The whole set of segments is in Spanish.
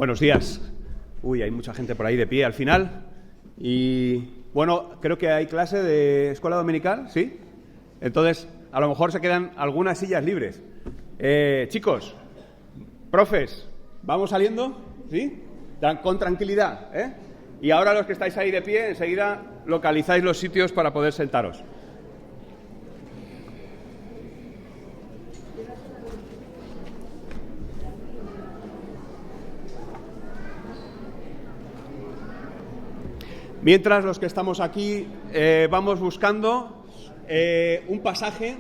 Buenos días. Uy, hay mucha gente por ahí de pie al final. Y bueno, creo que hay clase de escuela dominical, ¿sí? Entonces, a lo mejor se quedan algunas sillas libres. Chicos, profes, ¿vamos saliendo? ¿Sí? Con tranquilidad, ¿eh? Y ahora los que estáis ahí de pie, enseguida localizáis los sitios para poder sentaros. Mientras los que estamos aquí vamos buscando un pasaje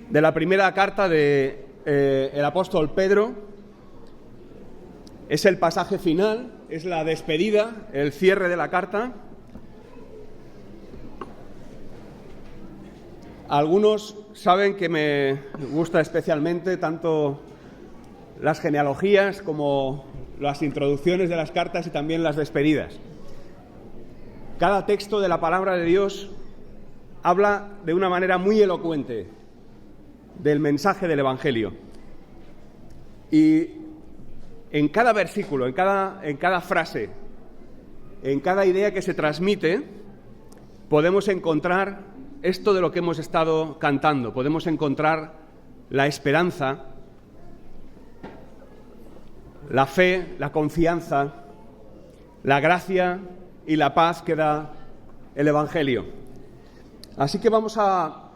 de la primera carta de el apóstol Pedro. Es el pasaje final, es la despedida, el cierre de la carta. Algunos saben que me gusta especialmente tanto las genealogías como las introducciones de las cartas y también las despedidas. Cada texto de la palabra de Dios habla de una manera muy elocuente del mensaje del Evangelio. Y en cada versículo, en cada frase, en cada idea que se transmite, podemos encontrar esto de lo que hemos estado cantando, podemos encontrar la esperanza, la fe, la confianza, la gracia y la paz que da el Evangelio. Así que vamos a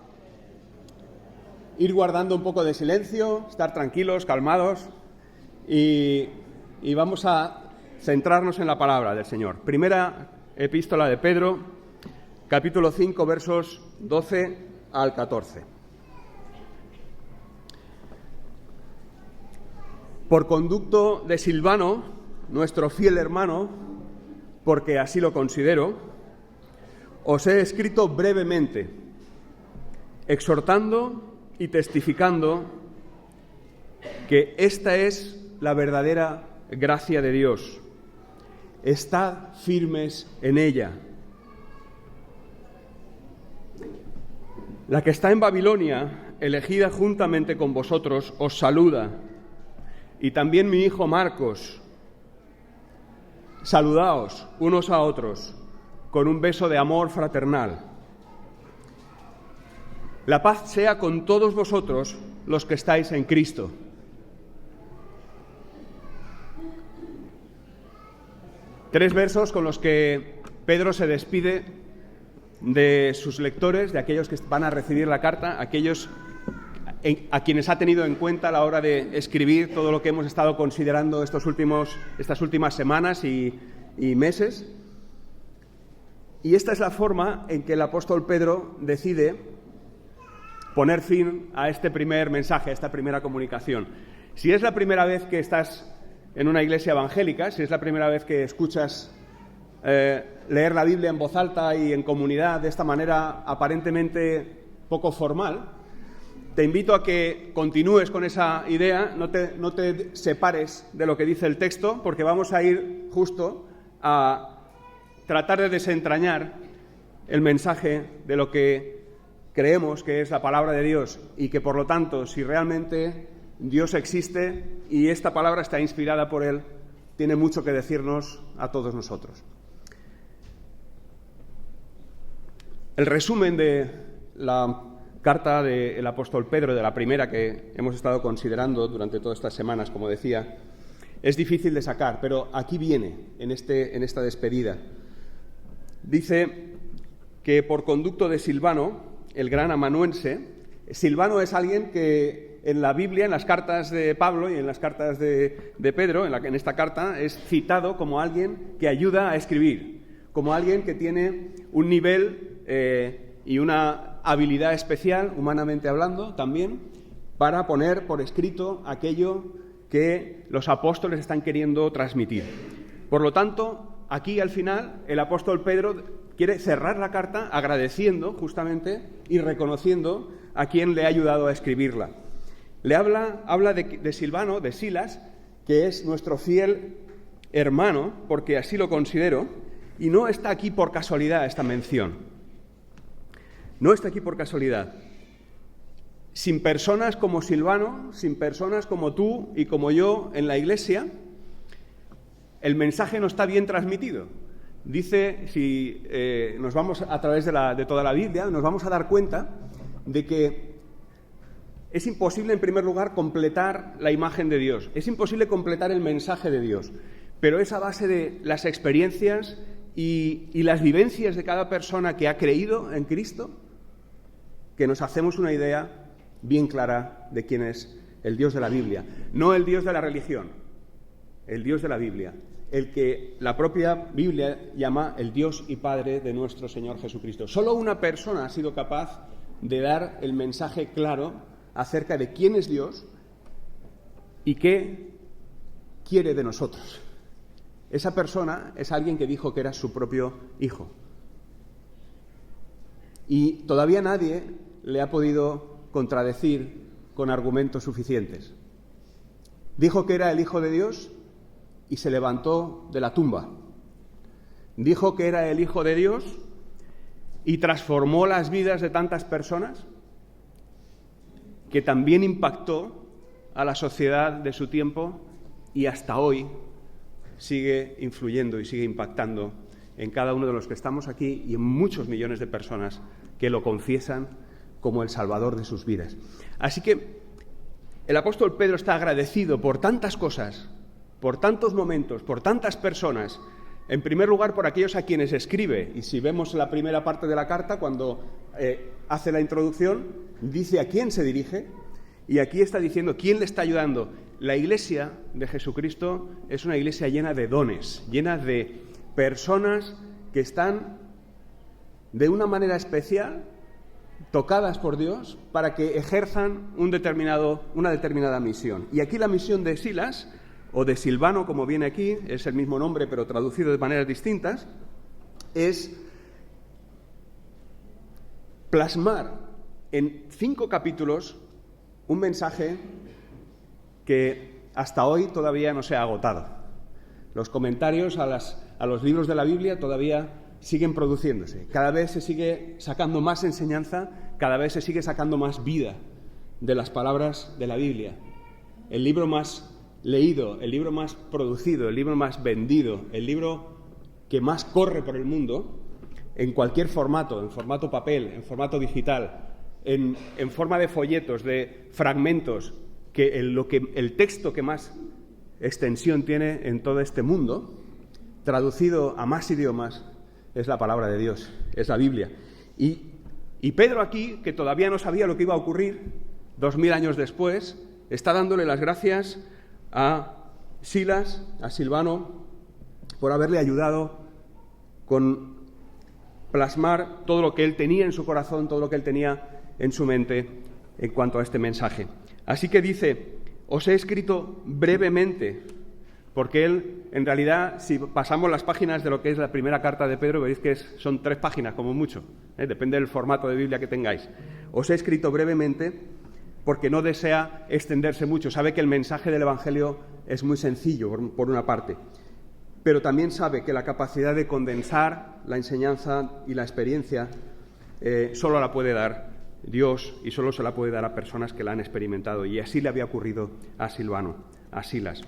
ir guardando un poco de silencio, estar tranquilos, calmados y vamos a centrarnos en la palabra del Señor. Primera epístola de Pedro, capítulo 5, versos 12 al 14. Por conducto de Silvano, nuestro fiel hermano, porque así lo considero, os he escrito brevemente, exhortando y testificando que esta es la verdadera gracia de Dios. Estad firmes en ella. La que está en Babilonia, elegida juntamente con vosotros, os saluda. Y también mi hijo Marcos. Saludaos unos a otros con un beso de amor fraternal. La paz sea con todos vosotros los que estáis en Cristo. Tres versos con los que Pedro se despide de sus lectores, de aquellos que van a recibir la carta, aquellos a quienes ha tenido en cuenta a la hora de escribir todo lo que hemos estado considerando estas últimas semanas y meses. Y esta es la forma en que el apóstol Pedro decide poner fin a este primer mensaje, a esta primera comunicación. Si es la primera vez que estás en una iglesia evangélica, si es la primera vez que escuchas leer la Biblia en voz alta y en comunidad de esta manera aparentemente poco formal, te invito a que continúes con esa idea, no te separes de lo que dice el texto, porque vamos a ir justo a tratar de desentrañar el mensaje de lo que creemos que es la palabra de Dios y que, por lo tanto, si realmente Dios existe y esta palabra está inspirada por Él, tiene mucho que decirnos a todos nosotros. El resumen de la carta del apóstol Pedro, de la primera que hemos estado considerando durante todas estas semanas, como decía, es difícil de sacar, pero aquí viene, en esta despedida. Dice que por conducto de Silvano, el gran amanuense, Silvano es alguien que en la Biblia, en las cartas de Pablo y en las cartas de Pedro, en esta carta, es citado como alguien que ayuda a escribir, como alguien que tiene un nivel y una habilidad especial, humanamente hablando, también, para poner por escrito aquello que los apóstoles están queriendo transmitir. Por lo tanto, aquí al final, el apóstol Pedro quiere cerrar la carta agradeciendo justamente y reconociendo a quien le ha ayudado a escribirla. Le habla de Silvano, de Silas, que es nuestro fiel hermano, porque así lo considero, y no está aquí por casualidad esta mención. No está aquí por casualidad. sin personas como Silvano, sin personas como tú y como yo en la Iglesia, el mensaje no está bien transmitido. Dice, si nos vamos a través de toda la Biblia, nos vamos a dar cuenta de que es imposible, en primer lugar, completar la imagen de Dios. Es imposible completar el mensaje de Dios. Pero es a base de las experiencias y las vivencias de cada persona que ha creído en Cristo que nos hacemos una idea bien clara de quién es el Dios de la Biblia. No el Dios de la religión, el Dios de la Biblia. El que la propia Biblia llama el Dios y Padre de nuestro Señor Jesucristo. Solo una persona ha sido capaz de dar el mensaje claro acerca de quién es Dios y qué quiere de nosotros. Esa persona es alguien que dijo que era su propio hijo. Y todavía nadie le ha podido contradecir con argumentos suficientes. Dijo que era el Hijo de Dios y se levantó de la tumba. Dijo que era el Hijo de Dios y transformó las vidas de tantas personas, que también impactó a la sociedad de su tiempo y hasta hoy sigue influyendo y sigue impactando en cada uno de los que estamos aquí y en muchos millones de personas que lo confiesan como el Salvador de sus vidas. Así que el apóstol Pedro está agradecido por tantas cosas, por tantos momentos, por tantas personas. En primer lugar, por aquellos a quienes escribe. Y si vemos la primera parte de la carta, cuando hace la introducción, dice a quién se dirige. Y aquí está diciendo quién le está ayudando. La Iglesia de Jesucristo es una iglesia llena de dones, llena de personas que están de una manera especial tocadas por Dios para que ejerzan una determinada misión. Y aquí la misión de Silas, o de Silvano, como viene aquí, es el mismo nombre pero traducido de maneras distintas, es plasmar en 5 capítulos un mensaje que hasta hoy todavía no se ha agotado. Los comentarios a los libros de la Biblia todavía siguen produciéndose. Cada vez se sigue sacando más enseñanza, cada vez se sigue sacando más vida de las palabras de la Biblia. El libro más leído, el libro más producido, el libro más vendido, el libro que más corre por el mundo, en cualquier formato, en formato papel, en formato digital, en forma de folletos, de fragmentos, que el texto que más extensión tiene en todo este mundo, traducido a más idiomas, es la palabra de Dios, es la Biblia. Y Pedro aquí, que todavía no sabía lo que iba a ocurrir 2000 años después, está dándole las gracias a Silas, a Silvano, por haberle ayudado con plasmar todo lo que él tenía en su corazón, todo lo que él tenía en su mente en cuanto a este mensaje. Así que dice, os he escrito brevemente, porque él, en realidad, si pasamos las páginas de lo que es la primera carta de Pedro, veréis que son 3 páginas, como mucho, depende del formato de Biblia que tengáis. Os he escrito brevemente porque no desea extenderse mucho. Sabe que el mensaje del Evangelio es muy sencillo, por una parte, pero también sabe que la capacidad de condensar la enseñanza y la experiencia solo la puede dar Dios y solo se la puede dar a personas que la han experimentado. Y así le había ocurrido a Silvano, a Silas.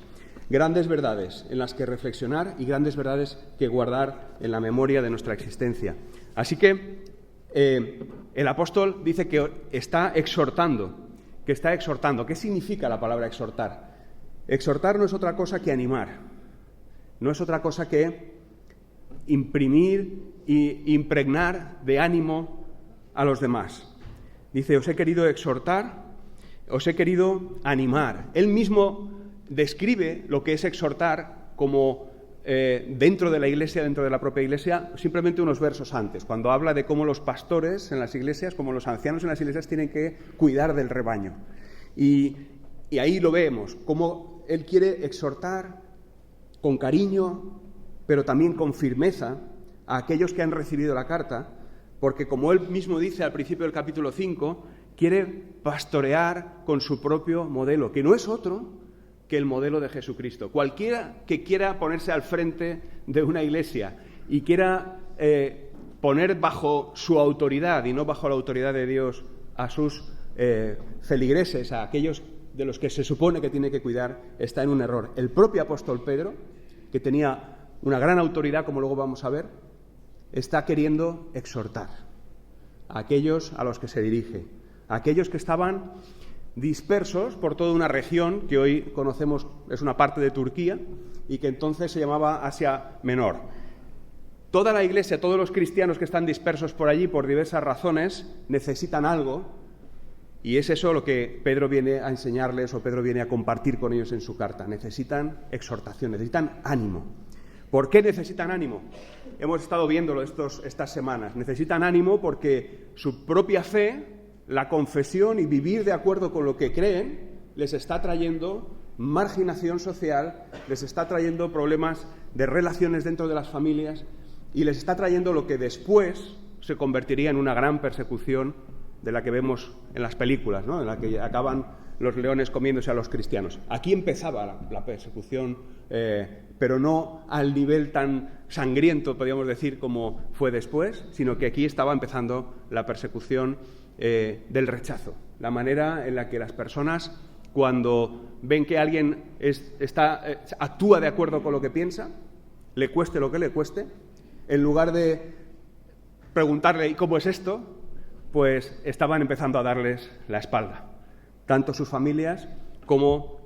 Grandes verdades en las que reflexionar y grandes verdades que guardar en la memoria de nuestra existencia. Así que el apóstol dice que está exhortando. ¿Qué significa la palabra exhortar? Exhortar no es otra cosa que animar, no es otra cosa que imprimir e impregnar de ánimo a los demás. Dice, os he querido exhortar, os he querido animar. Él mismo describe lo que es exhortar como dentro de la Iglesia, dentro de la propia Iglesia, simplemente unos versos antes, cuando habla de cómo los pastores en las iglesias, como los ancianos en las iglesias, tienen que cuidar del rebaño. Y ahí lo vemos, cómo él quiere exhortar con cariño, pero también con firmeza a aquellos que han recibido la carta, porque como él mismo dice al principio del capítulo 5, quiere pastorear con su propio modelo, que no es otro que el modelo de Jesucristo. Cualquiera que quiera ponerse al frente de una iglesia y quiera poner bajo su autoridad y no bajo la autoridad de Dios a sus feligreses, a aquellos de los que se supone que tiene que cuidar, está en un error. El propio apóstol Pedro, que tenía una gran autoridad, como luego vamos a ver, está queriendo exhortar a aquellos a los que se dirige, a aquellos que estaban dispersos por toda una región que hoy conocemos, es una parte de Turquía, y que entonces se llamaba Asia Menor. Toda la Iglesia, todos los cristianos que están dispersos por allí por diversas razones, necesitan algo, y es eso lo que Pedro viene a enseñarles o Pedro viene a compartir con ellos en su carta. Necesitan exhortación, necesitan ánimo. ¿Por qué necesitan ánimo? Hemos estado viéndolo estas semanas. Necesitan ánimo porque su propia fe, la confesión y vivir de acuerdo con lo que creen, les está trayendo marginación social, les está trayendo problemas de relaciones dentro de las familias y les está trayendo lo que después se convertiría en una gran persecución de la que vemos en las películas, ¿no? En la que acaban los leones comiéndose a los cristianos. Aquí empezaba la persecución, pero no al nivel tan sangriento, podríamos decir, como fue después, sino que aquí estaba empezando la persecución del rechazo, la manera en la que las personas, cuando ven que alguien actúa de acuerdo con lo que piensa, le cueste lo que le cueste, en lugar de preguntarle ¿y cómo es esto?, pues estaban empezando a darles la espalda, tanto sus familias como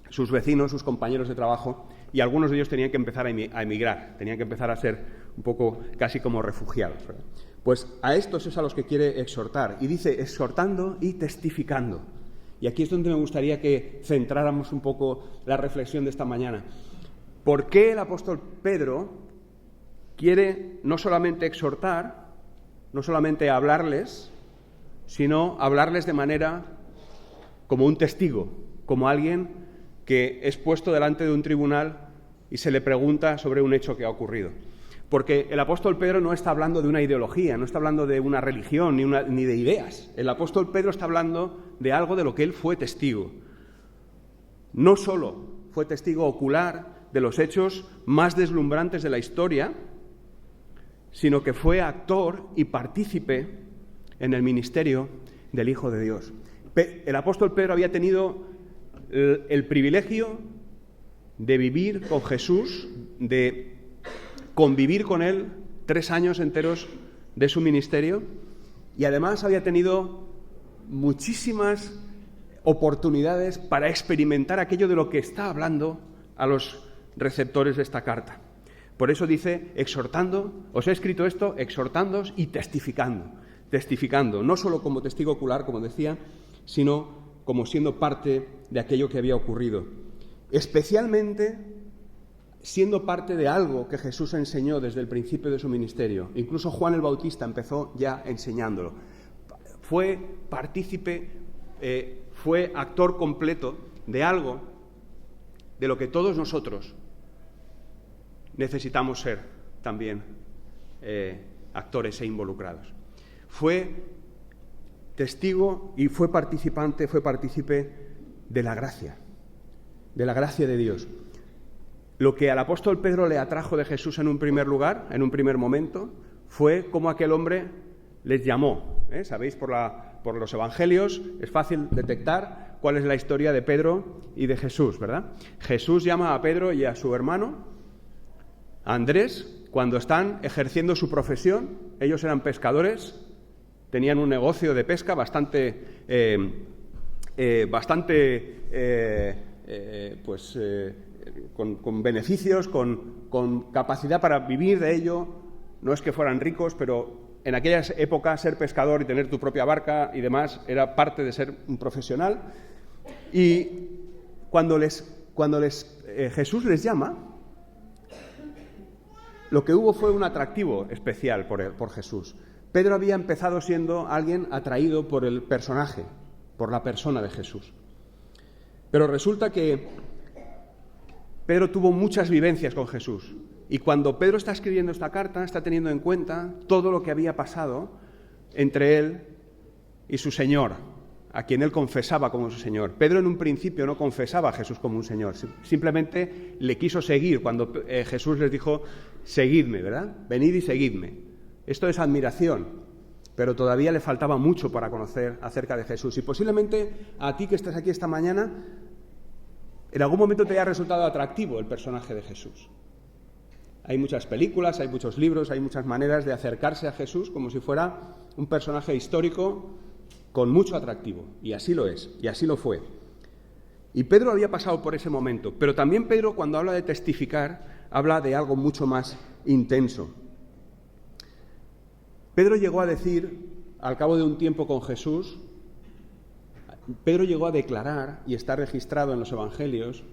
sus vecinos, sus compañeros de trabajo, y algunos de ellos tenían que empezar a emigrar, tenían que empezar a ser un poco casi como refugiados, ¿verdad? Pues a estos es a los que quiere exhortar, y dice exhortando y testificando. Y aquí es donde me gustaría que centráramos un poco la reflexión de esta mañana. ¿Por qué el apóstol Pedro quiere no solamente exhortar, no solamente hablarles, sino hablarles de manera como un testigo, como alguien que es puesto delante de un tribunal y se le pregunta sobre un hecho que ha ocurrido? Porque el apóstol Pedro no está hablando de una ideología, no está hablando de una religión ni de ideas. El apóstol Pedro está hablando de algo de lo que él fue testigo. No solo fue testigo ocular de los hechos más deslumbrantes de la historia, sino que fue actor y partícipe en el ministerio del Hijo de Dios. El apóstol Pedro había tenido el privilegio de vivir con Jesús, de convivir con él 3 años enteros de su ministerio, y además había tenido muchísimas oportunidades para experimentar aquello de lo que está hablando a los receptores de esta carta. Por eso dice, exhortando, os he escrito esto, exhortándoos y testificando, no solo como testigo ocular, como decía, sino como siendo parte de aquello que había ocurrido. Especialmente siendo parte de algo que Jesús enseñó desde el principio de su ministerio. Incluso Juan el Bautista empezó ya enseñándolo. Fue partícipe, fue actor completo de algo de lo que todos nosotros necesitamos ser también actores e involucrados. Fue testigo y fue partícipe de la gracia de Dios. Lo que al apóstol Pedro le atrajo de Jesús en un primer lugar, en un primer momento, fue cómo aquel hombre les llamó. Sabéis, por los evangelios es fácil detectar cuál es la historia de Pedro y de Jesús, ¿verdad? Jesús llama a Pedro y a su hermano Andrés cuando están ejerciendo su profesión. Ellos eran pescadores, tenían un negocio de pesca con beneficios, con capacidad para vivir de ello. No es que fueran ricos, pero en aquellas épocas ser pescador y tener tu propia barca y demás era parte de ser un profesional. Y cuando Jesús les llama, lo que hubo fue un atractivo especial por Jesús. Pedro había empezado siendo alguien atraído por el personaje, por la persona de Jesús. Pero resulta que Pedro tuvo muchas vivencias con Jesús. Y cuando Pedro está escribiendo esta carta, está teniendo en cuenta todo lo que había pasado entre él y su Señor, a quien él confesaba como su Señor. Pedro en un principio no confesaba a Jesús como un Señor, simplemente le quiso seguir cuando Jesús les dijo, seguidme, ¿verdad? Venid y seguidme. Esto es admiración. pero todavía le faltaba mucho para conocer acerca de Jesús. Y posiblemente a ti que estás aquí esta mañana, en algún momento te haya resultado atractivo el personaje de Jesús. Hay muchas películas, hay muchos libros, hay muchas maneras de acercarse a Jesús como si fuera un personaje histórico con mucho atractivo. Y así lo es, y así lo fue. Y Pedro había pasado por ese momento, pero también Pedro, cuando habla de testificar, habla de algo mucho más intenso. Pedro llegó a decir, al cabo de un tiempo con Jesús, Pedro llegó a declarar, y está registrado en los Evangelios,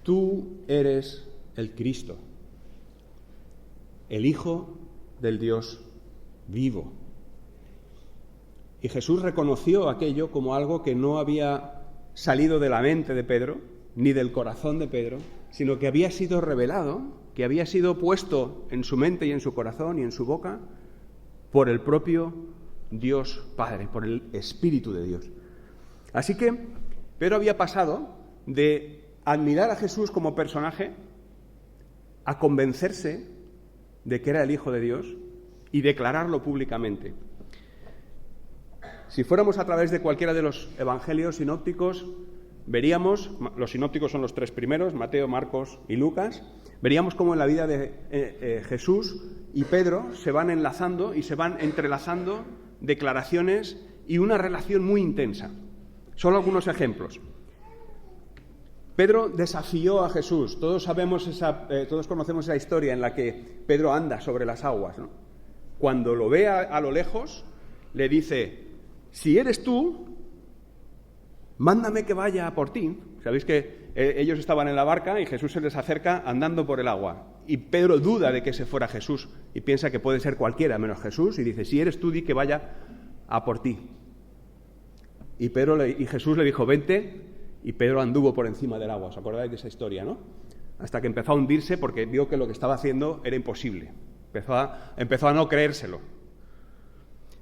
tú eres el Cristo, el Hijo del Dios vivo. Y Jesús reconoció aquello como algo que no había salido de la mente de Pedro, ni del corazón de Pedro, sino que había sido revelado, que había sido puesto en su mente y en su corazón y en su boca por el propio Dios Padre, por el Espíritu de Dios. Así que Pedro había pasado de admirar a Jesús como personaje a convencerse de que era el Hijo de Dios y declararlo públicamente. Si fuéramos a través de cualquiera de los evangelios sinópticos, veríamos, los sinópticos son los tres primeros, Mateo, Marcos y Lucas, veríamos cómo en la vida de Jesús y Pedro se van enlazando y se van entrelazando declaraciones y una relación muy intensa. Solo algunos ejemplos. Pedro desafió a Jesús. Todos conocemos esa historia en la que Pedro anda sobre las aguas, ¿no? Cuando lo ve a lo lejos, le dice: si eres tú, mándame que vaya por ti. Sabéis que ellos estaban en la barca y Jesús se les acerca andando por el agua. Y Pedro duda de que ese fuera Jesús y piensa que puede ser cualquiera menos Jesús y dice: si eres tú, di que vaya a por ti. Y Jesús le dijo: vente, y Pedro anduvo por encima del agua. ¿Os acordáis de esa historia, no? Hasta que empezó a hundirse porque vio que lo que estaba haciendo era imposible. Empezó a no creérselo.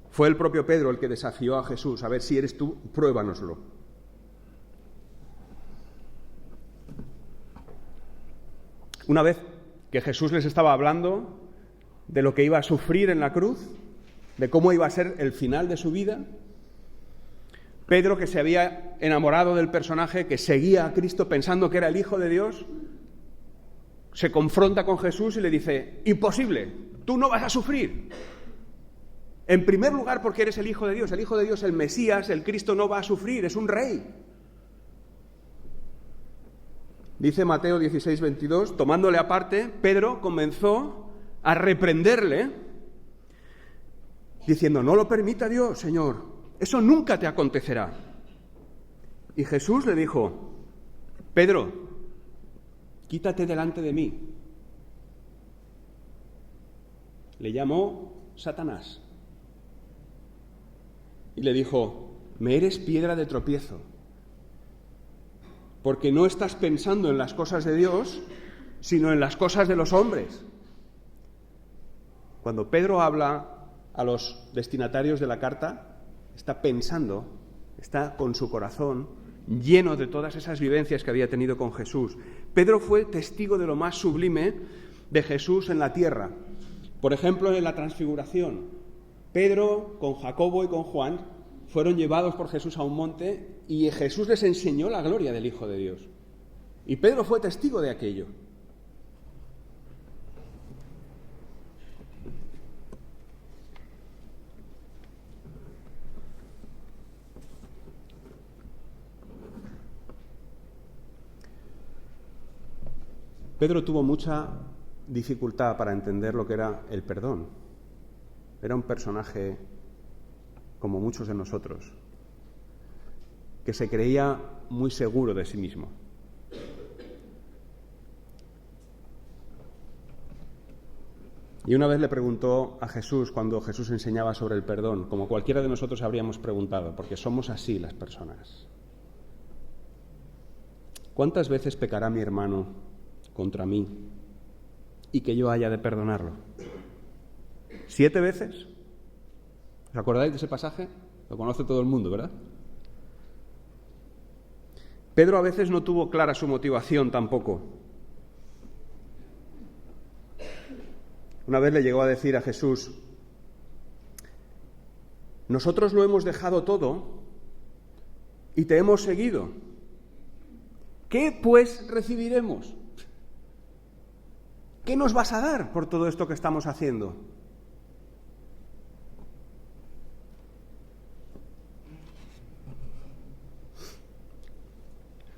Fue el propio Pedro el que desafió a Jesús: a ver, si eres tú, pruébanoslo. Una vez que Jesús les estaba hablando de lo que iba a sufrir en la cruz, de cómo iba a ser el final de su vida, Pedro, que se había enamorado del personaje, que seguía a Cristo pensando que era el Hijo de Dios, se confronta con Jesús y le dice: imposible, tú no vas a sufrir. En primer lugar, porque eres el Hijo de Dios, el Mesías, el Cristo no va a sufrir, es un rey. Dice Mateo 16:22, tomándole aparte, Pedro comenzó a reprenderle, diciendo: no lo permita Dios, Señor, eso nunca te acontecerá. Y Jesús le dijo: Pedro, quítate delante de mí. Le llamó Satanás y le dijo: me eres piedra de tropiezo, porque no estás pensando en las cosas de Dios, sino en las cosas de los hombres. Cuando Pedro habla a los destinatarios de la carta, está pensando, está con su corazón lleno de todas esas vivencias que había tenido con Jesús. Pedro fue testigo de lo más sublime de Jesús en la tierra. Por ejemplo, en la transfiguración, Pedro con Jacobo y con Juan fueron llevados por Jesús a un monte y Jesús les enseñó la gloria del Hijo de Dios. Y Pedro fue testigo de aquello. Pedro tuvo mucha dificultad para entender lo que era el perdón. Era un personaje como muchos de nosotros, que se creía muy seguro de sí mismo. Y una vez le preguntó a Jesús, cuando Jesús enseñaba sobre el perdón, como cualquiera de nosotros habríamos preguntado, porque somos así las personas: ¿cuántas veces pecará mi hermano contra mí y que yo haya de perdonarlo? ¿7 veces? ¿Os acordáis de ese pasaje? Lo conoce todo el mundo, ¿verdad? Pedro a veces no tuvo clara su motivación tampoco. Una vez le llegó a decir a Jesús: nosotros lo hemos dejado todo y te hemos seguido. ¿Qué pues recibiremos? ¿Qué nos vas a dar por todo esto que estamos haciendo?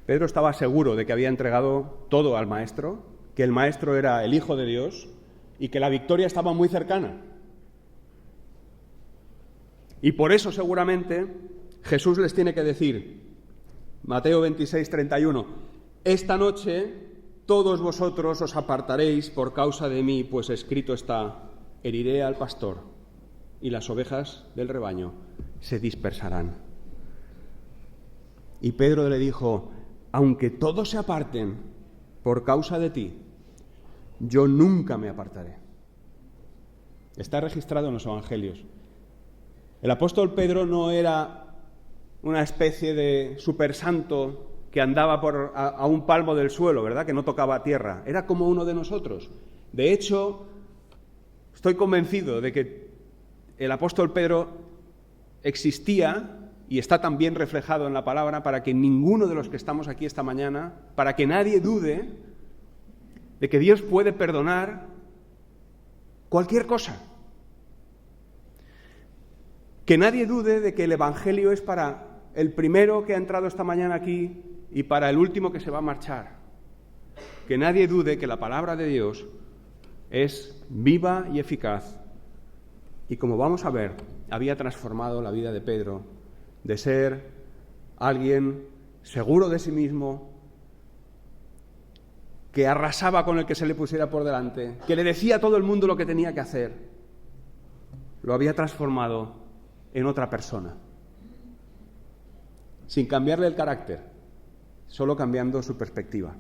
Pedro estaba seguro de que había entregado todo al Maestro, que el Maestro era el Hijo de Dios y que la victoria estaba muy cercana. Y por eso seguramente Jesús les tiene que decir, Mateo 26, 31, esta noche todos vosotros os apartaréis por causa de mí, pues escrito está, heriré al pastor y las ovejas del rebaño se dispersarán. Y Pedro le dijo, aunque todos se aparten por causa de ti, yo nunca me apartaré. Está registrado en los Evangelios. El apóstol Pedro no era una especie de supersanto que andaba a un palmo del suelo, ¿verdad? Que no tocaba tierra. Era como uno de nosotros. De hecho, estoy convencido de que el apóstol Pedro existía y está también reflejado en la palabra para que ninguno de los que estamos aquí esta mañana, para que nadie dude de que Dios puede perdonar cualquier cosa. Que nadie dude de que el Evangelio es para el primero que ha entrado esta mañana aquí y para el último que se va a marchar. Que nadie dude que la palabra de Dios es viva y eficaz. Y como vamos a ver, había transformado la vida de Pedro de ser alguien seguro de sí mismo, que arrasaba con el que se le pusiera por delante, que le decía a todo el mundo lo que tenía que hacer. Lo había transformado en otra persona, sin cambiarle el carácter, solo cambiando su perspectiva.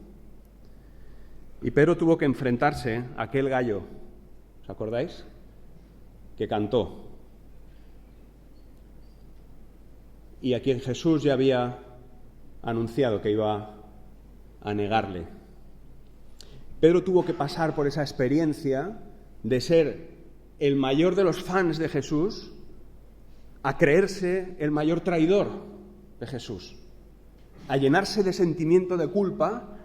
Y Pedro tuvo que enfrentarse a aquel gallo, ¿os acordáis? Que cantó. Y a quien Jesús ya había anunciado que iba a negarle. Pedro tuvo que pasar por esa experiencia de ser el mayor de los fans de Jesús a creerse el mayor traidor de Jesús, a llenarse de sentimiento de culpa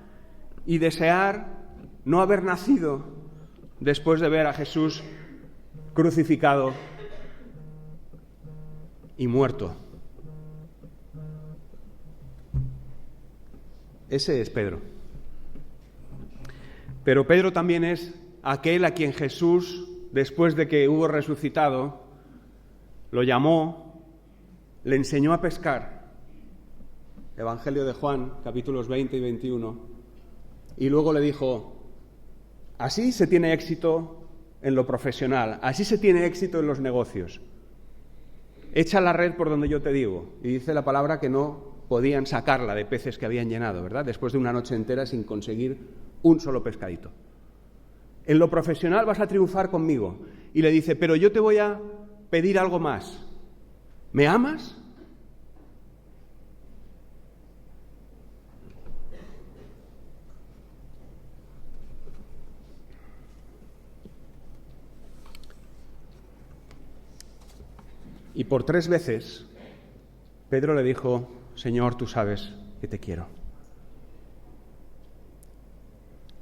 y desear no haber nacido después de ver a Jesús crucificado y muerto. Ese es Pedro. Pero Pedro también es aquel a quien Jesús, después de que hubo resucitado, lo llamó, le enseñó a pescar. Evangelio de Juan, capítulos 20 y 21. Y luego le dijo, así se tiene éxito en lo profesional, así se tiene éxito en los negocios. Echa la red por donde yo te digo. Y dice la palabra que no podían sacarla de peces que habían llenado, ¿verdad? Después de una noche entera sin conseguir un solo pescadito. En lo profesional vas a triunfar conmigo. Y le dice, pero yo te voy a pedir algo más. ¿Me amas? Y por 3 veces Pedro le dijo, Señor, tú sabes que te quiero.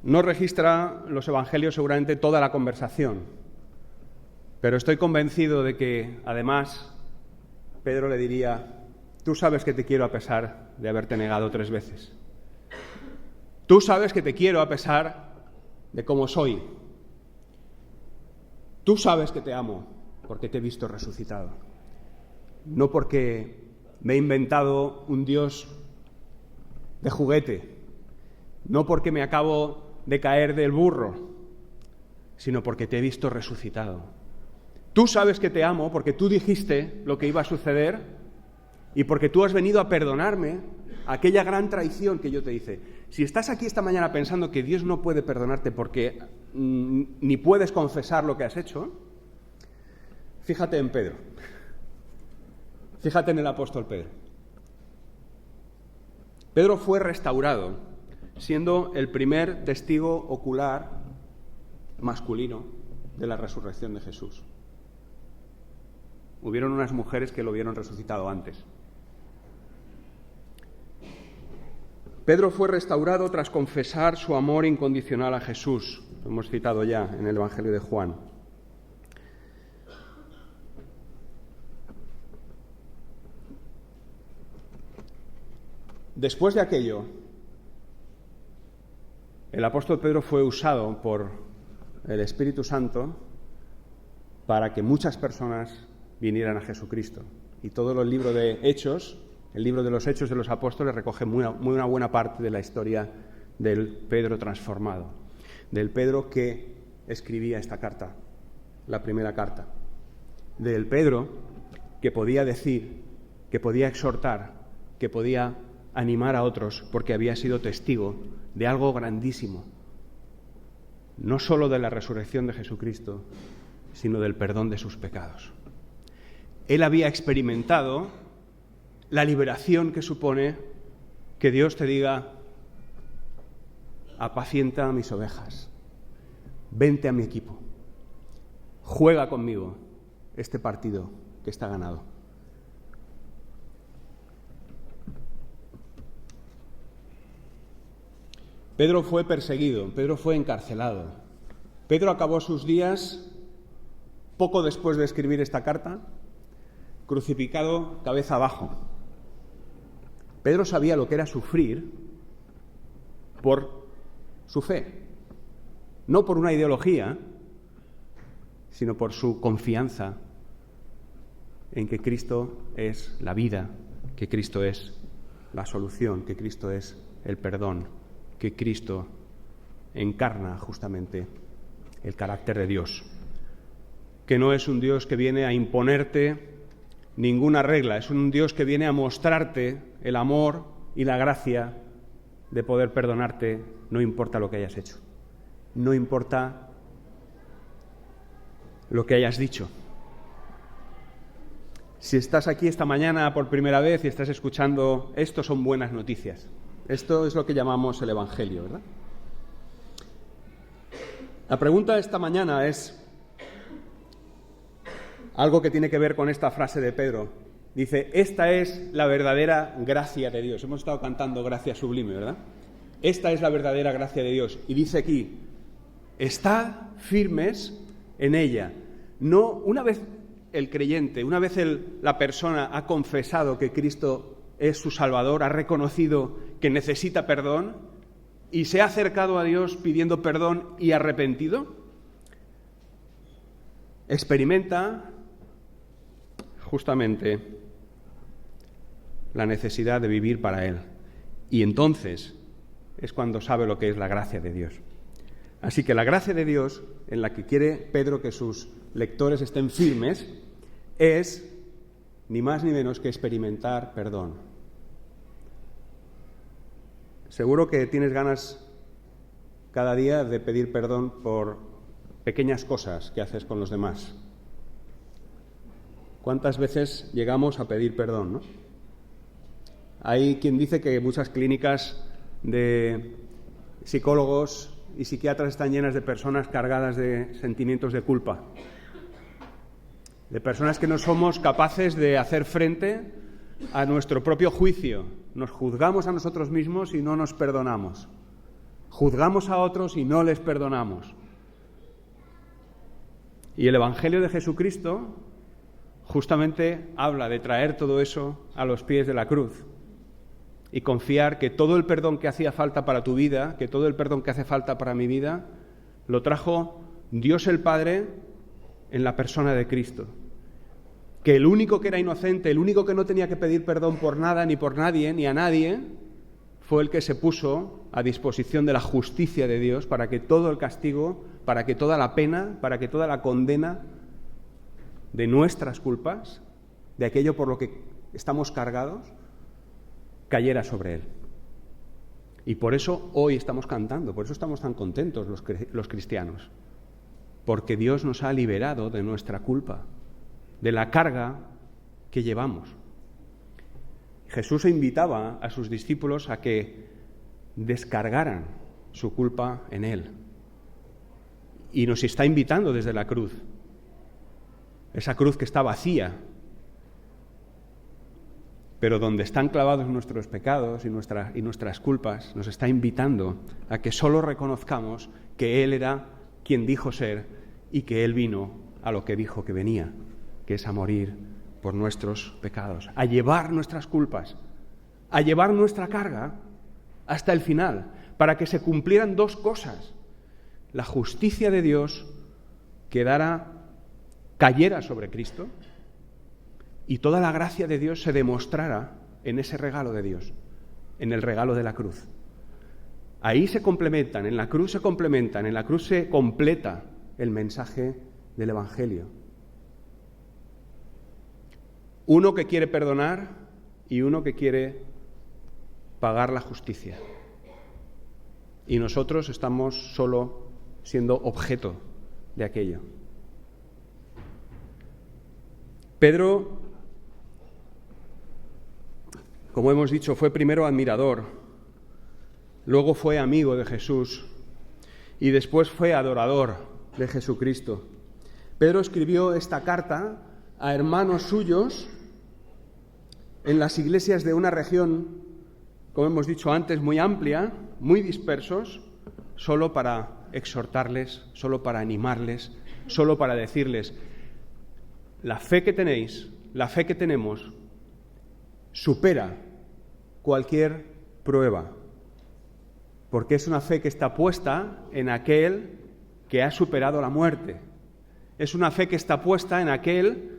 No registra los evangelios seguramente toda la conversación, pero estoy convencido de que, además, Pedro le diría, tú sabes que te quiero a pesar de haberte negado 3 veces. Tú sabes que te quiero a pesar de cómo soy. Tú sabes que te amo porque te he visto resucitado. No porque me he inventado un Dios de juguete, no porque me acabo de caer del burro, sino porque te he visto resucitado. Tú sabes que te amo porque tú dijiste lo que iba a suceder y porque tú has venido a perdonarme aquella gran traición que yo te hice. Si estás aquí esta mañana pensando que Dios no puede perdonarte porque ni puedes confesar lo que has hecho, fíjate en Pedro. Fíjate en el apóstol Pedro. Pedro fue restaurado, siendo el primer testigo ocular masculino de la resurrección de Jesús. Hubieron unas mujeres que lo vieron resucitado antes. Pedro fue restaurado tras confesar su amor incondicional a Jesús. Lo hemos citado ya en el Evangelio de Juan. Después de aquello, el apóstol Pedro fue usado por el Espíritu Santo para que muchas personas vinieran a Jesucristo. Y todo el libro de Hechos, el libro de los Hechos de los Apóstoles, recoge una buena parte de la historia del Pedro transformado, del Pedro que escribía esta carta, la primera carta, del Pedro que podía decir, que podía exhortar, que podía animar a otros porque había sido testigo de algo grandísimo, no solo de la resurrección de Jesucristo, sino del perdón de sus pecados. Él había experimentado la liberación que supone que Dios te diga: apacienta a mis ovejas, vente a mi equipo, juega conmigo este partido que está ganado. Pedro fue perseguido, Pedro fue encarcelado. Pedro acabó sus días poco después de escribir esta carta, crucificado cabeza abajo. Pedro sabía lo que era sufrir por su fe, no por una ideología, sino por su confianza en que Cristo es la vida, que Cristo es la solución, que Cristo es el perdón, que Cristo encarna justamente el carácter de Dios, que no es un Dios que viene a imponerte ninguna regla, es un Dios que viene a mostrarte el amor y la gracia de poder perdonarte, no importa lo que hayas hecho, no importa lo que hayas dicho. Si estás aquí esta mañana por primera vez y estás escuchando esto, son buenas noticias. Esto es lo que llamamos el Evangelio, ¿verdad? La pregunta de esta mañana es algo que tiene que ver con esta frase de Pedro. Dice: esta es la verdadera gracia de Dios. Hemos estado cantando Gracia Sublime, ¿verdad? Esta es la verdadera gracia de Dios. Y dice aquí: estad firmes en ella. No, una vez el creyente, una vez la persona ha confesado que Cristo es su Salvador, ha reconocido que necesita perdón y se ha acercado a Dios pidiendo perdón y arrepentido, experimenta justamente la necesidad de vivir para Él. Y entonces es cuando sabe lo que es la gracia de Dios. Así que la gracia de Dios, en la que quiere Pedro que sus lectores estén firmes, es ni más ni menos que experimentar perdón. Seguro que tienes ganas cada día de pedir perdón por pequeñas cosas que haces con los demás. ¿Cuántas veces llegamos a pedir perdón, no? Hay quien dice que muchas clínicas de psicólogos y psiquiatras están llenas de personas cargadas de sentimientos de culpa, de personas que no somos capaces de hacer frente a nuestro propio juicio. Nos juzgamos a nosotros mismos y no nos perdonamos. Juzgamos a otros y no les perdonamos. Y el Evangelio de Jesucristo justamente habla de traer todo eso a los pies de la cruz y confiar que todo el perdón que hacía falta para tu vida, que todo el perdón que hace falta para mi vida, lo trajo Dios el Padre en la persona de Cristo. Que el único que era inocente, el único que no tenía que pedir perdón por nada, ni por nadie, ni a nadie, fue el que se puso a disposición de la justicia de Dios para que todo el castigo, para que toda la pena, para que toda la condena de nuestras culpas, de aquello por lo que estamos cargados, cayera sobre Él. Y por eso hoy estamos cantando, por eso estamos tan contentos los cristianos, porque Dios nos ha liberado de nuestra culpa, de la carga que llevamos. Jesús invitaba a sus discípulos a que descargaran su culpa en Él. Y nos está invitando desde la cruz. Esa cruz que está vacía, pero donde están clavados nuestros pecados y nuestras culpas, nos está invitando a que solo reconozcamos que Él era quien dijo ser y que Él vino a lo que dijo que venía, que es a morir por nuestros pecados, a llevar nuestras culpas, a llevar nuestra carga hasta el final, para que se cumplieran dos cosas: la justicia de Dios cayera sobre Cristo, y toda la gracia de Dios se demostrara en ese regalo de Dios, en el regalo de la cruz. Ahí se complementan, en la cruz se complementan, en la cruz se completa el mensaje del Evangelio. Uno que quiere perdonar y uno que quiere pagar la justicia. Y nosotros estamos solo siendo objeto de aquello. Pedro, como hemos dicho, fue primero admirador, luego fue amigo de Jesús y después fue adorador de Jesucristo. Pedro escribió esta carta a hermanos suyos en las iglesias de una región, como hemos dicho antes, muy amplia, muy dispersos, solo para exhortarles, solo para animarles, solo para decirles: la fe que tenéis, la fe que tenemos, supera cualquier prueba, porque es una fe que está puesta en aquel que ha superado la muerte. Es una fe que está puesta en aquel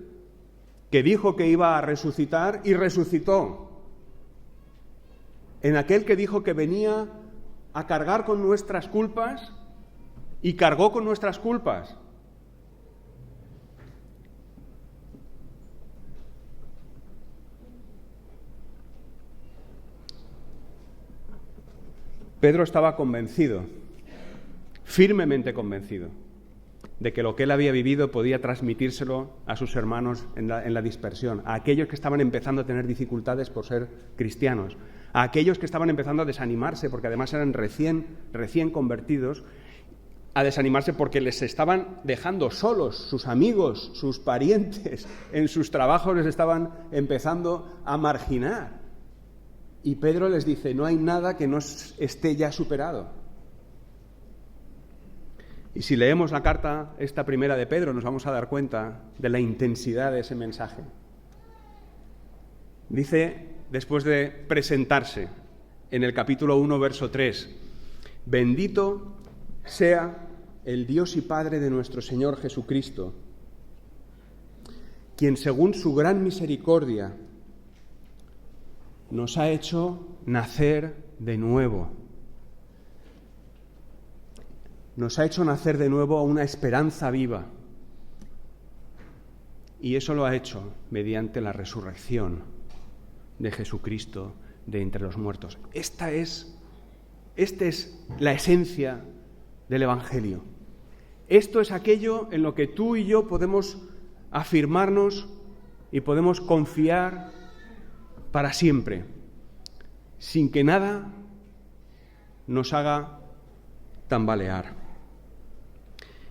que dijo que iba a resucitar y resucitó. En aquel que dijo que venía a cargar con nuestras culpas y cargó con nuestras culpas. Pedro estaba convencido, firmemente convencido, de que lo que él había vivido podía transmitírselo a sus hermanos en la dispersión, a aquellos que estaban empezando a tener dificultades por ser cristianos, a aquellos que estaban empezando a desanimarse porque además eran recién convertidos, a desanimarse porque les estaban dejando solos, sus amigos, sus parientes, en sus trabajos les estaban empezando a marginar. Y Pedro les dice: no hay nada que no esté ya superado. Y si leemos la carta, esta primera de Pedro, nos vamos a dar cuenta de la intensidad de ese mensaje. Dice, después de presentarse, en el capítulo 1, verso 3, bendito sea el Dios y Padre de nuestro Señor Jesucristo, quien según su gran misericordia nos ha hecho nacer de nuevo. Nos ha hecho nacer de nuevo a una esperanza viva. Y eso lo ha hecho mediante la resurrección de Jesucristo de entre los muertos. Esta es la esencia del Evangelio. Esto es aquello en lo que tú y yo podemos afirmarnos y podemos confiar para siempre, sin que nada nos haga tambalear.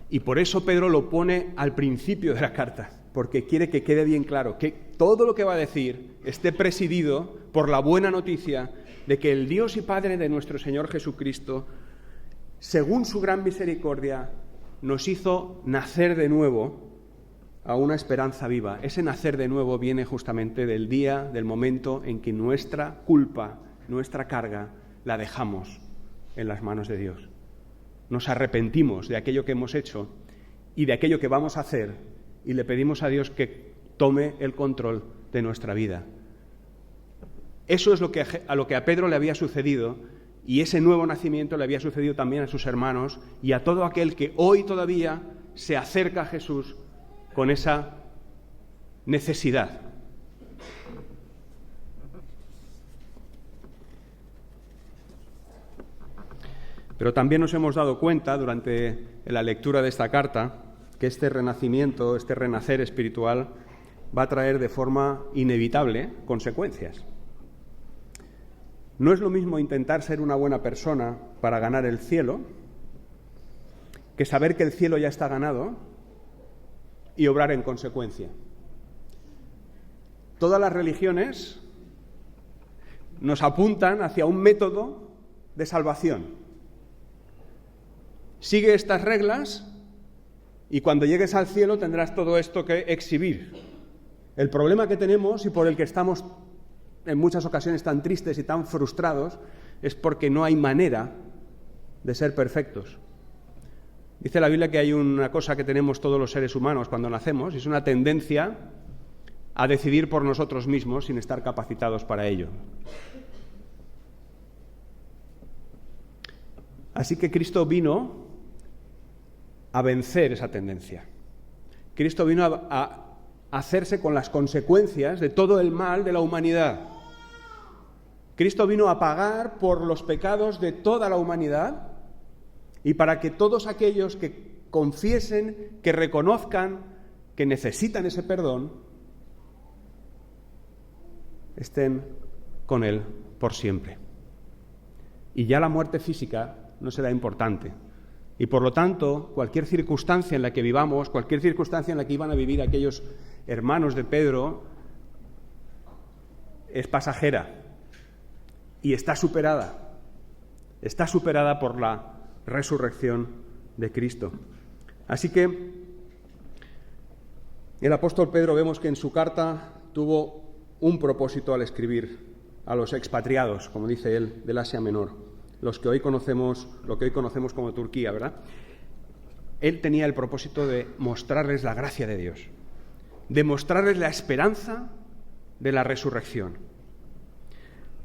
Y por eso Pedro lo pone al principio de la carta, porque quiere que quede bien claro que todo lo que va a decir esté presidido por la buena noticia de que el Dios y Padre de nuestro Señor Jesucristo, según su gran misericordia, nos hizo nacer de nuevo a una esperanza viva. Ese nacer de nuevo viene justamente del día, del momento en que nuestra culpa, nuestra carga, la dejamos en las manos de Dios. Nos arrepentimos de aquello que hemos hecho y de aquello que vamos a hacer y le pedimos a Dios que tome el control de nuestra vida. Eso es a lo que a Pedro le había sucedido, y ese nuevo nacimiento le había sucedido también a sus hermanos y a todo aquel que hoy todavía se acerca a Jesús con esa necesidad. Pero también nos hemos dado cuenta durante la lectura de esta carta que este renacimiento, este renacer espiritual, va a traer de forma inevitable consecuencias. No es lo mismo intentar ser una buena persona para ganar el cielo que saber que el cielo ya está ganado y obrar en consecuencia. Todas las religiones nos apuntan hacia un método de salvación. Sigue estas reglas y cuando llegues al cielo tendrás todo esto que exhibir. El problema que tenemos y por el que estamos en muchas ocasiones tan tristes y tan frustrados es porque no hay manera de ser perfectos. Dice la Biblia que hay una cosa que tenemos todos los seres humanos cuando nacemos, y es una tendencia a decidir por nosotros mismos sin estar capacitados para ello. Así que Cristo vino a vencer esa tendencia. Cristo vino a hacerse con las consecuencias de todo el mal de la humanidad. Cristo vino a pagar por los pecados de toda la humanidad y para que todos aquellos que confiesen, que reconozcan que necesitan ese perdón, estén con Él por siempre. Y ya la muerte física no será importante. Y por lo tanto, cualquier circunstancia en la que vivamos, cualquier circunstancia en la que iban a vivir aquellos hermanos de Pedro, es pasajera y está superada. Está superada por la resurrección de Cristo. Así que el apóstol Pedro vemos que en su carta tuvo un propósito al escribir a los expatriados, como dice él, del Asia Menor, lo que hoy conocemos como Turquía, ¿verdad? Él tenía el propósito de mostrarles la gracia de Dios, de mostrarles la esperanza de la resurrección,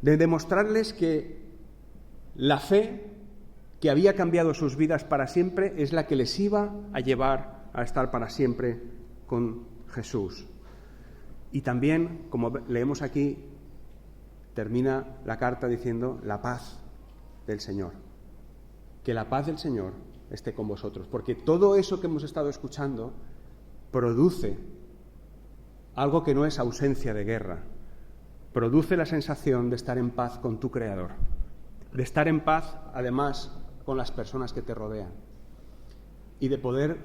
de demostrarles que la fe que había cambiado sus vidas para siempre es la que les iba a llevar a estar para siempre con Jesús. Y también, como leemos aquí, termina la carta diciendo la paz del Señor. Que la paz del Señor esté con vosotros, porque todo eso que hemos estado escuchando produce algo que no es ausencia de guerra, produce la sensación de estar en paz con tu Creador, de estar en paz, además, con las personas que te rodean y de poder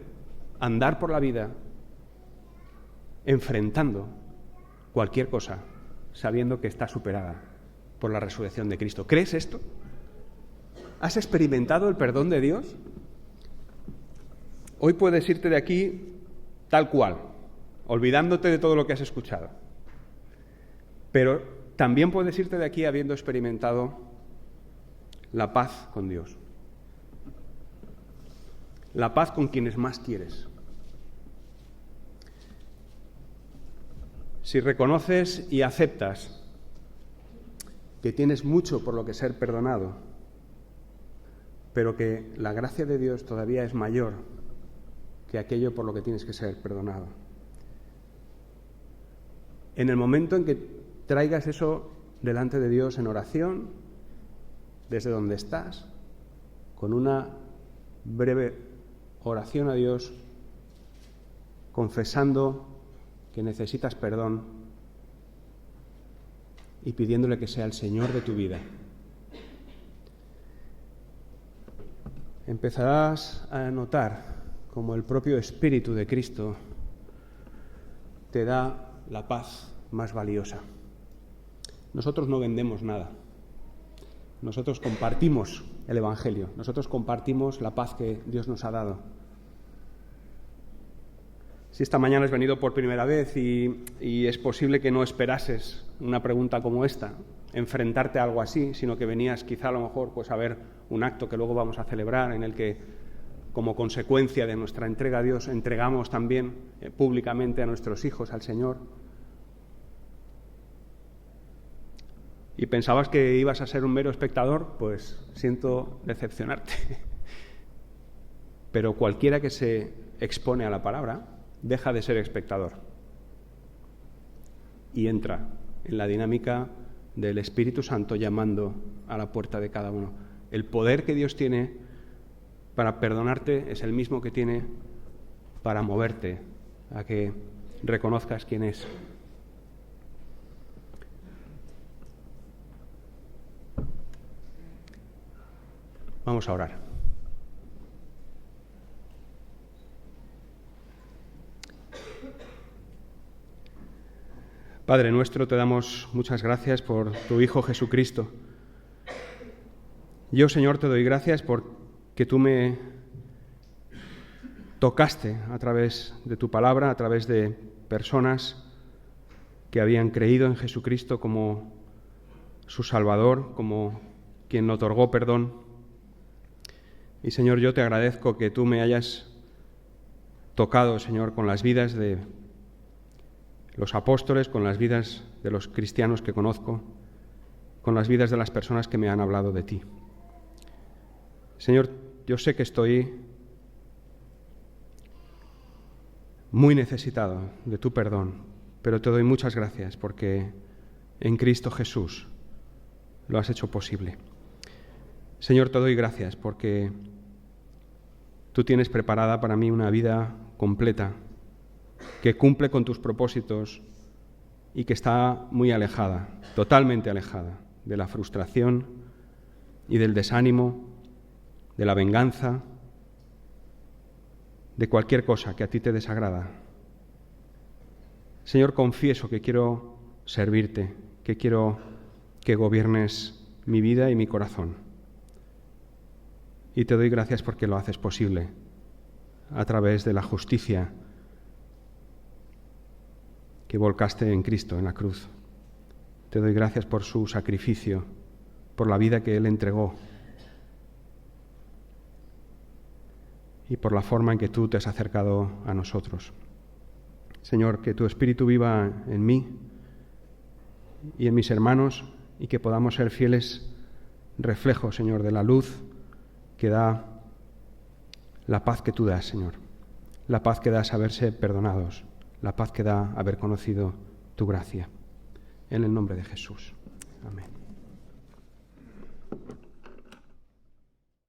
andar por la vida enfrentando cualquier cosa, sabiendo que está superada por la resurrección de Cristo. ¿Crees esto? ¿Has experimentado el perdón de Dios? Hoy puedes irte de aquí tal cual, olvidándote de todo lo que has escuchado. Pero también puedes irte de aquí habiendo experimentado la paz con Dios. La paz con quienes más quieres. Si reconoces y aceptas que tienes mucho por lo que ser perdonado, pero que la gracia de Dios todavía es mayor que aquello por lo que tienes que ser perdonado. En el momento en que traigas eso delante de Dios en oración, desde donde estás, con una breve oración a Dios, confesando que necesitas perdón y pidiéndole que sea el Señor de tu vida, empezarás a notar como el propio Espíritu de Cristo te da la paz más valiosa. Nosotros no vendemos nada. Nosotros compartimos el Evangelio. Nosotros compartimos la paz que Dios nos ha dado. Si esta mañana has venido por primera vez y es posible que no esperases una pregunta como esta, enfrentarte a algo así, sino que venías quizá a lo mejor pues a ver un acto que luego vamos a celebrar en el que, como consecuencia de nuestra entrega a Dios, entregamos también públicamente a nuestros hijos al Señor. Y pensabas que ibas a ser un mero espectador, pues siento decepcionarte. Pero cualquiera que se expone a la palabra deja de ser espectador y entra en la dinámica del Espíritu Santo llamando a la puerta de cada uno. El poder que Dios tiene para perdonarte es el mismo que tiene para moverte a que reconozcas quién es. Vamos a orar. Padre nuestro, te damos muchas gracias por tu Hijo Jesucristo. Yo, Señor, te doy gracias porque tú me tocaste a través de tu palabra, a través de personas que habían creído en Jesucristo como su Salvador, como quien le otorgó perdón. Y, Señor, yo te agradezco que tú me hayas tocado, Señor, con las vidas de los apóstoles, con las vidas de los cristianos que conozco, con las vidas de las personas que me han hablado de ti. Señor, yo sé que estoy muy necesitado de tu perdón, pero te doy muchas gracias porque en Cristo Jesús lo has hecho posible. Señor, te doy gracias porque tú tienes preparada para mí una vida completa, que cumple con tus propósitos y que está muy alejada, totalmente alejada de la frustración y del desánimo, de la venganza, de cualquier cosa que a ti te desagrada. Señor, confieso que quiero servirte, que quiero que gobiernes mi vida y mi corazón. Y te doy gracias porque lo haces posible a través de la justicia que volcaste en Cristo, en la cruz. Te doy gracias por su sacrificio, por la vida que Él entregó y por la forma en que tú te has acercado a nosotros. Señor, que tu Espíritu viva en mí y en mis hermanos y que podamos ser fieles reflejos, Señor, de la luz que da la paz que tú das, Señor. La paz que da saberse perdonados, la paz que da haber conocido tu gracia. En el nombre de Jesús. Amén.